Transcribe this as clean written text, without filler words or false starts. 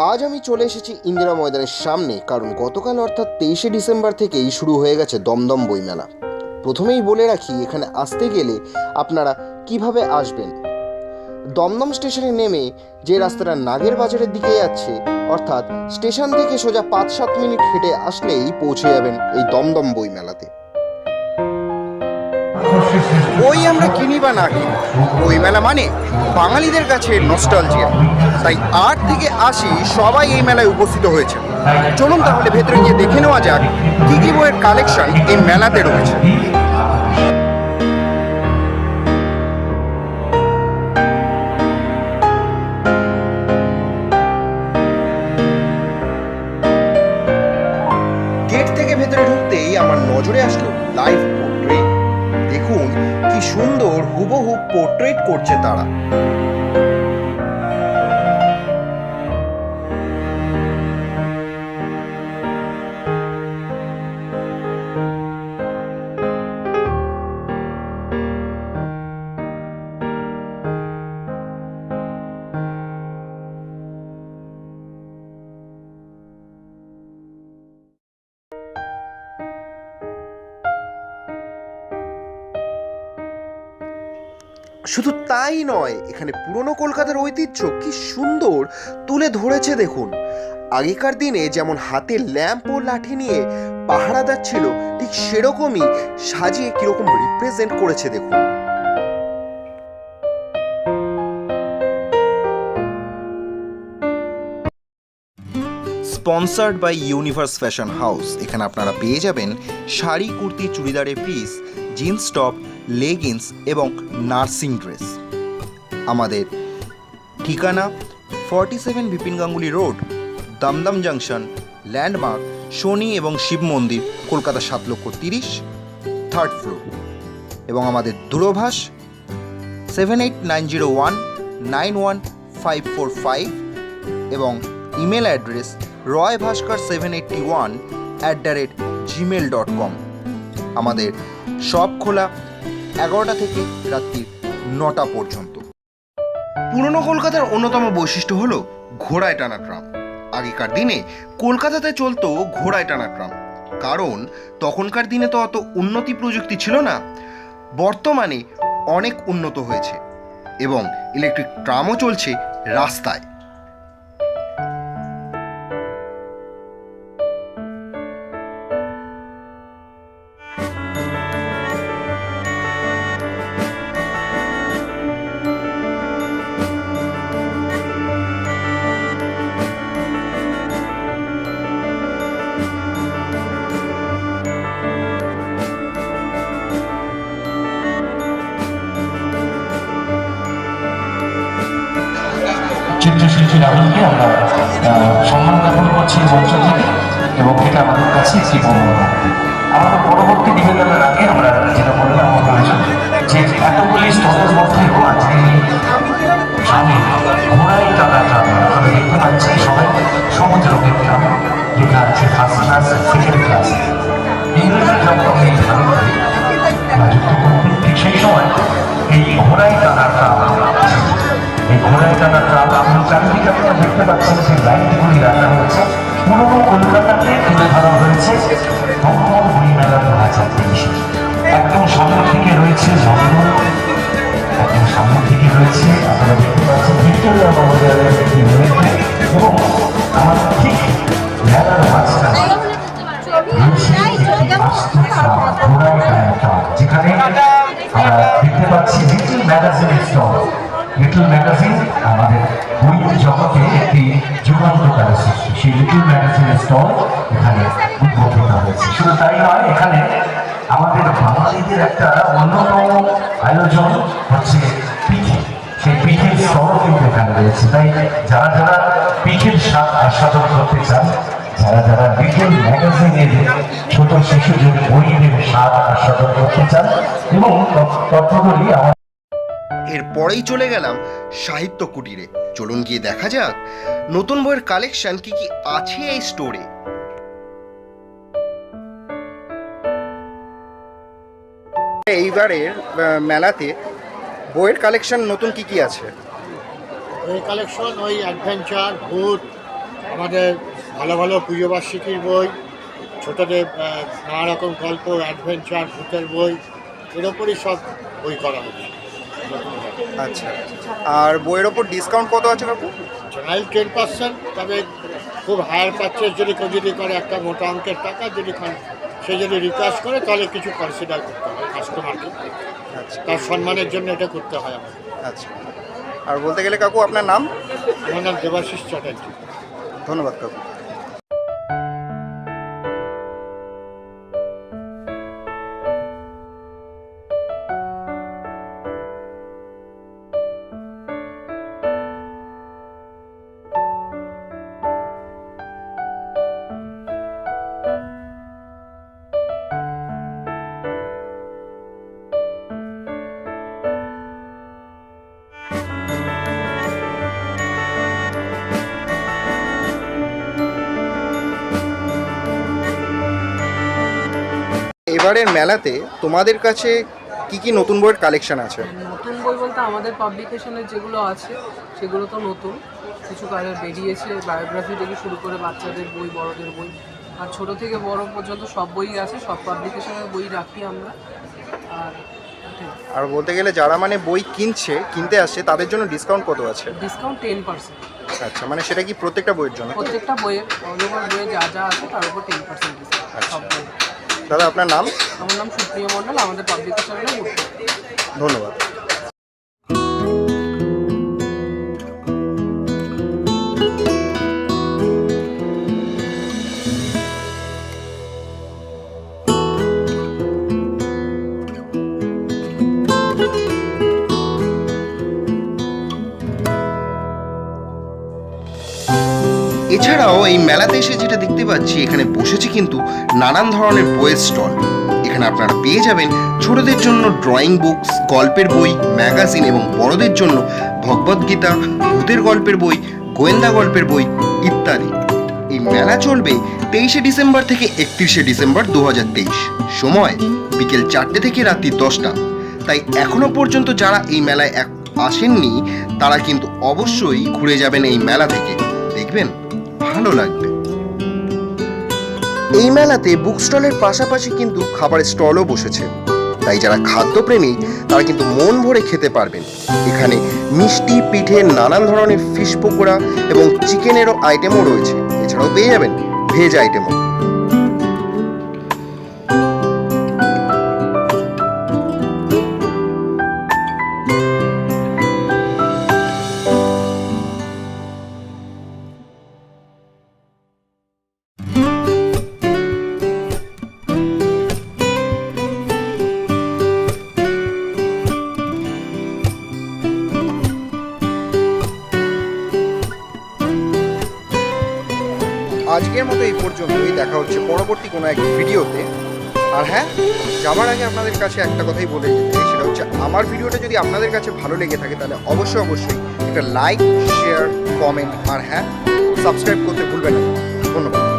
আজ আমি চলে এসেছি ইন্দিরা ময়দানের সামনে, কারণ গতকাল অর্থাৎ 23শে ডিসেম্বর থেকেই শুরু হয়ে গেছে দমদম বইমেলা। প্রথমেই বলে রাখি, এখানে আসতে গেলে আপনারা কিভাবে আসবেন। দমদম স্টেশনে নেমে যে রাস্তাটা নাগের বাজারের দিকে যাচ্ছে, অর্থাৎ স্টেশন থেকে সোজা 5-7 মিনিট হেঁটে আসলেই পৌঁছে যাবেন এই দমদম বইমেলাতে। বই আমরা কিনি বা না কিনি, বইমেলা মানে বাঙালিদের কাছে নস্টালজিয়া। তাই 8 থেকে 80 সবাই এই মেলায় উপস্থিত হয়েছে। চলুন তাহলে ভেতরে গিয়ে দেখে নেওয়া যাক কী কী বইয়ের কালেকশন এই মেলাতে রয়েছে। গেট থেকে ভেতরে ঢুকতেই আমার নজরে আসলো লাইভ পোর্ট্রেট। দেখুন কি সুন্দর হুবহু পোর্ট্রেট করছে তারা। শুধু তাই নয়, এখানে পুরনো কলকাতার ঐতিহ্য কি সুন্দর তুলে ধরেছে দেখুন। আগেকার দিনে যেমন হাতে ল্যাম্প ও লাঠি নিয়ে পাহারাদার ছিল, ঠিক সেরকমই সাজিয়ে কিরকম রিপ্রেজেন্ট করেছে দেখুন। Sponsored by universe fashion house. এখানে আপনারা পেয়ে যাবেন শাড়ি, কুর্তি, চুড়িদারের পিস, জিন্স টপ, লেগিংস এবং নার্সিং ড্রেস। আমাদের ঠিকানা 47 Bipin Ganguly road, Dumdum junction, landmark শনি এবং শিব মন্দির, কলকাতা 7,30,000, 3rd ফ্লোর। এবং আমাদের দূরভাষ 7890191545 এবং ইমেল অ্যাড্রেস roybhaskar781@gmail.com। আমাদের শপ খোলা 11টা থেকে রাত্রি 9টা পর্যন্ত। পুরনো কলকাতার অন্যতম বৈশিষ্ট্য হলো ঘোড়ায় টানা ট্রাম। আগেকার দিনে কলকাতাতে চলতো ঘোড়ায় টানা ট্রাম, কারণ তখনকার দিনে তো অত উন্নতি প্রযুক্তি ছিল না। বর্তমানে অনেক উন্নত হয়েছে এবং ইলেকট্রিক ট্রামও চলছে রাস্তায়। চিত্রশিল্পী রাহুলকে আমরা সম্মান জ্ঞাপন করছি মঞ্চ থেকে, এবং এটা আমাদের কাছে একটি বড়। আমাদের পরবর্তী নিবেদনের আগে আমরা যেটা বললাম যে এতগুলি স্তরের মধ্যেও আজকে সামনে ঘোড়ায় টানা ট্রাম আপনারা দেখতে পাচ্ছি, সবাই সবুজ রঙের ট্রাম, লেখা আছে ফার্স্ট ক্লাস, সেকেন্ড ক্লাস। ইংরেজি ট্রামটা অনেক ভালো করে যুক্ত করবেন। ঠিক সেই সময় এই ঘোড়ায় টানা ট্রাম, এই ঘোড়ায় টানা ট্রাম আপনি চারিদিকে আপনারা দেখতে পাচ্ছেন যে লাইনগুলি রাখা হয়েছে। পুরনো কলকাতাকে তুলে ধরা হয়েছে দমদম বইমেলা 2023। একদম সামনে থেকে রয়েছে লন্ডন, একদম সামনে থেকে রয়েছে আপনারা দেখতে পাচ্ছেন ভিক্টোরিয়া মেমোরিয়ালের একটি রয়েছে, এবং আমার ঠিক মেলার মাঝখানে ঘোড়ায় টানা ট্রাম, যেখানে আমরা দেখতে পাচ্ছি little magazine stall. Little magazine আমাদের বইয়ের জগতে একটি যুগান্তকারী সৃষ্টি। সেই লিটল ম্যাগাজিনের স্টল এখানে উদ্বোধন হয়েছে। শুধু তাই নয়, এখানে আমাদের বাঙালিদের একটা অন্যতম আয়োজন হচ্ছে পিঠে। সেই পিঠের স্টল কিন্তু এখানে রয়েছে। তাই যারা যারা পিঠের স্বাদ আস্বাদন করতে চান, যারা যারা লিটল ম্যাগাজিনের ছোট শিশুদের বইয়ের স্বাদ আস্বাদন করতে চান, এবং তৎপরই আমার এরপরেই চলে গেলাম সাহিত্য কুটিরে। চলুন গিয়ে দেখা যাক নতুন বইয়ের কালেকশন কি কি আছে এই স্টোরে। এইবারের মেলাতে বইয়ের কালেকশন নতুন কি কি আছে? এই কালেকশন ওই অ্যাডভেঞ্চার, ভূত, আমাদের ভালো ভালো পুজোবার্ষিকীর বই, ছোটদের নানা রকম গল্প, অ্যাডভেঞ্চার, ভূতের বই, এর ওপরই সব বই করা হবে নতুনভাবে। আচ্ছা, আর বইয়ের ওপর ডিসকাউন্ট কত আছে কাকু? জেনারেল 10%, তবে খুব হায়ার পারচেস যদি কেউ যদি করে একটা মোটা অঙ্কের টাকা যদি সে যদি রিকোয়েস্ট করে তাহলে কিছু কনসিডার করতে হয় কাস্টমারকে, আচ্ছা তার সম্মানের জন্য এটা করতে হয় আমাদের। আচ্ছা, আর বলতে গেলে কাকু আপনার নাম? আমার নাম দেবাশিস চ্যাটার্জি। ধন্যবাদ কাকু। এবারের মেলাতে তোমাদের কাছে কি কি নতুন বইয়ের কালেকশন আছে? নতুন বই বলতে আমাদের পাবলিকেশনের যেগুলো আছে সেগুলো তো নতুন, কিছু কালার বেরিয়েছে, বায়োগ্রাফি থেকে শুরু করে বাচ্চাদের বই, বড়দের বই, আর ছোট থেকে বড় পর্যন্ত সব বই আছে, সব পাবলিকেশনের বই রাখি আমরা। আর আর বলতে গেলে যারা মানে বই কিনতে আসছে তাদের জন্য ডিসকাউন্ট কত আছে? ডিসকাউন্ট 10%। আচ্ছা, মানে সেটা কি প্রত্যেকটা বইয়ের জন্য? প্রত্যেকটা বইয়ের অল ওভার বইয়ে যা যা আছে তার উপর 10% ডিসকাউন্ট সব বই। দাদা আপনার নাম? আমার নাম সুপ্রিয় মণ্ডল, আমাদের পাবলিকেশনের উঠবে। ধন্যবাদ। এছাড়াও এই মেলাতে এসে যেটা দেখতে পাচ্ছি, এখানে বসেছে কিন্তু নানান ধরনের বইয়ের স্টল। এখানে আপনারা পেয়ে যাবেন ছোটদের জন্য ড্রয়িং বুকস, গল্পের বই, ম্যাগাজিন এবং বড়দের জন্য ভগবদ্গীতা, ভূতের গল্পের বই, গোয়েন্দা গল্পের বই ইত্যাদি। এই মেলা চলবে 23শে ডিসেম্বর থেকে 31শে ডিসেম্বর 2023। সময় বিকেল 4টে থেকে রাত্রি 10টা। তাই এখনো পর্যন্ত যারা এই মেলায় আসেননি তারা কিন্তু অবশ্যই ঘুরে যাবেন এই মেলা থেকে, দেখবেন ভালো লাগবে। এই মেলাতে বুক স্টলের পাশাপাশি কিন্তু খাবারের স্টলও বসেছে, তাই যারা খাদ্যপ্রেমী তারা কিন্তু মন ভরে খেতে পারবেন। এখানে মিষ্টি, পিঠে, নানান ধরনের ফিশ পকোড়া এবং চিকেনেরও আইটেমও রয়েছে। এছাড়াও পেয়ে যাবেন ভেজ আইটেমও। আজকের মতো এই পর্যন্তই, দেখা হচ্ছে পরবর্তী কোনো এক ভিডিওতে। আর হ্যাঁ, যাবার আগে আপনাদের কাছে একটা কথাই বলে যেতে চাই, সেটা হচ্ছে আমার ভিডিওটা যদি আপনাদের কাছে ভালো লেগে থাকে তাহলে অবশ্যই একটা লাইক, শেয়ার, কমেন্ট আর হ্যাঁ সাবস্ক্রাইব করতে ভুলবেন না। ধন্যবাদ।